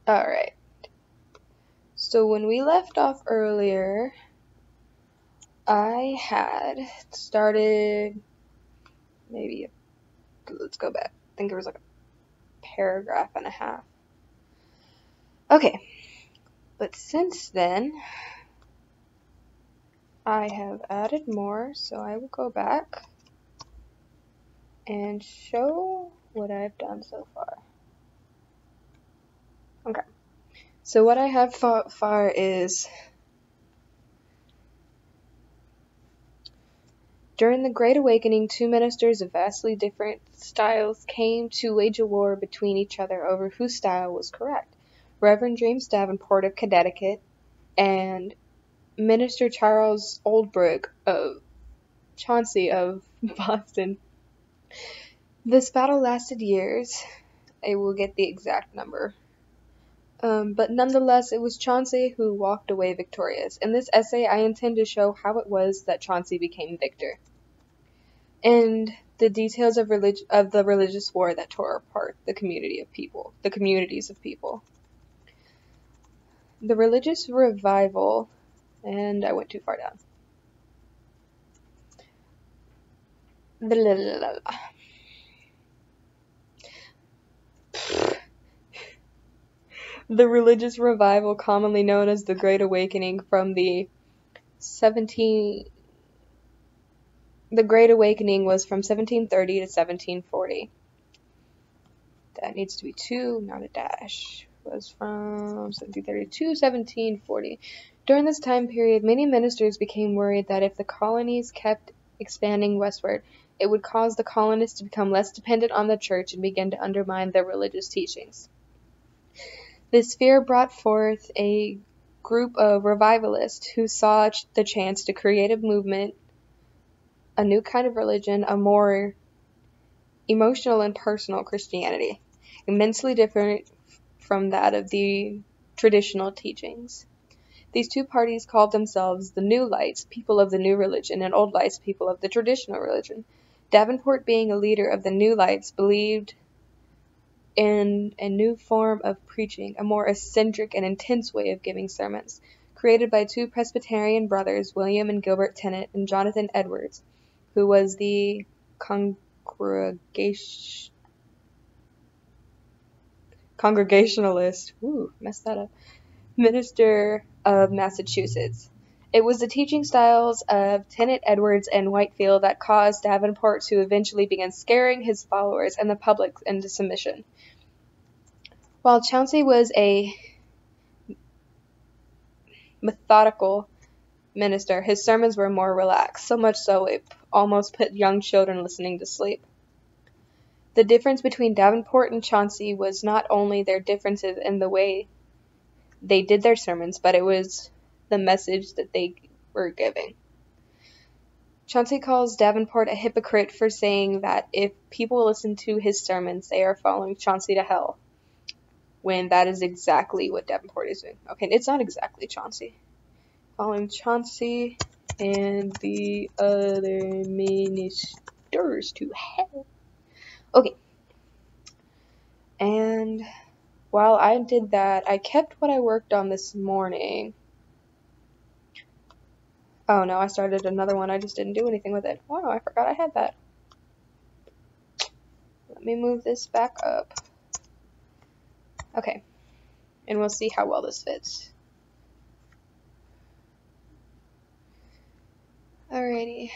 Alright. So when we left off earlier, I had started, let's go back. I think it was like a paragraph and a half. Okay. But since then, I have added more, so I will go back and show what I've done so far. Okay. So what I have so far is, during the Great Awakening, two ministers of vastly different styles came to wage a war between each other over whose style was correct. Reverend James Davenport of Connecticut and Minister Charles Oldbrook of Chauncey of Boston. This battle lasted years. I will get the exact number. But nonetheless, it was Chauncey who walked away victorious. In this essay, I intend to show how it was that Chauncey became victor, and the details of the religious war that tore apart the communities of people. The religious revival, and I went too far down. The religious revival, commonly known as the Great Awakening, The Great Awakening was from 1730 to 1740. That needs to be 2, not a dash. It was from 1730 to 1740. During this time period, many ministers became worried that if the colonies kept expanding westward, it would cause the colonists to become less dependent on the church and begin to undermine their religious teachings. This fear brought forth a group of revivalists who saw the chance to create a movement, a new kind of religion, a more emotional and personal Christianity, immensely different from that of the traditional teachings. These two parties called themselves the New Lights, people of the new religion, and Old Lights, people of the traditional religion. Davenport, being a leader of the New Lights, believed in a new form of preaching, a more eccentric and intense way of giving sermons, created by two Presbyterian brothers, William and Gilbert Tennant, and Jonathan Edwards, who was the Congregationalist, minister of Massachusetts. It was the teaching styles of Tennant, Edwards, and Whitefield that caused Davenport to eventually begin scaring his followers and the public into submission. While Chauncey was a methodical minister, his sermons were more relaxed, so much so it almost put young children listening to sleep. The difference between Davenport and Chauncey was not only their differences in the way they did their sermons, but it was the message that they were giving. Chauncey calls Davenport a hypocrite for saying that if people listen to his sermons, they are following Chauncey to hell, when that is exactly what Davenport is doing. Okay, it's not exactly Chauncey. Following Chauncey and the other ministers to hell. Okay. And while I did that, I kept what I worked on this morning. Oh no, I started another one. I just didn't do anything with it. Wow, I forgot I had that. Let me move this back up. Okay. And we'll see how well this fits. Alrighty.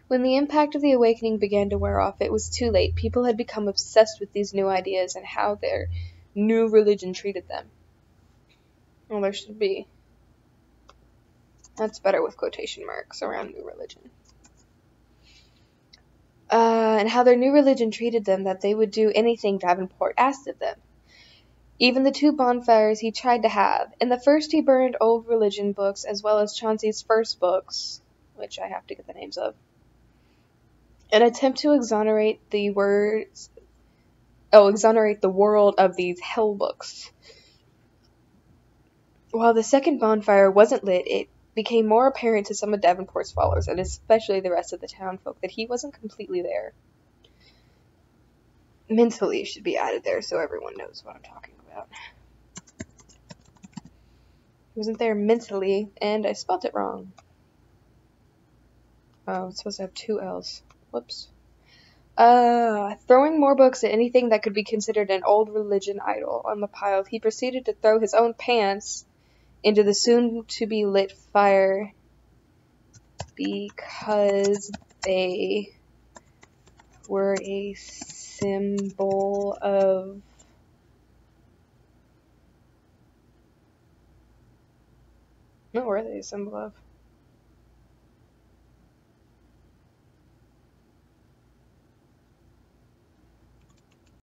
When the impact of the awakening began to wear off, it was too late. People had become obsessed with these new ideas and how their new religion treated them. Well, there should be. That's better with quotation marks around new religion. And how their new religion treated them, that they would do anything Davenport asked of them. Even the 2 bonfires he tried to have. In the first he burned old religion books, as well as Chauncey's first books, which I have to get the names of. An attempt to exonerate the world of these hell books. While the second bonfire wasn't lit, it became more apparent to some of Davenport's followers, and especially the rest of the townfolk, that he wasn't completely there. Mentally should be added there so everyone knows what I'm talking about. He wasn't there mentally, and I spelt it wrong. Oh, it's supposed to have 2 L's. Whoops. Throwing more books at anything that could be considered an old religion idol on the pile, he proceeded to throw his own pants into the soon-to-be-lit fire because they were a symbol of what were they a symbol of?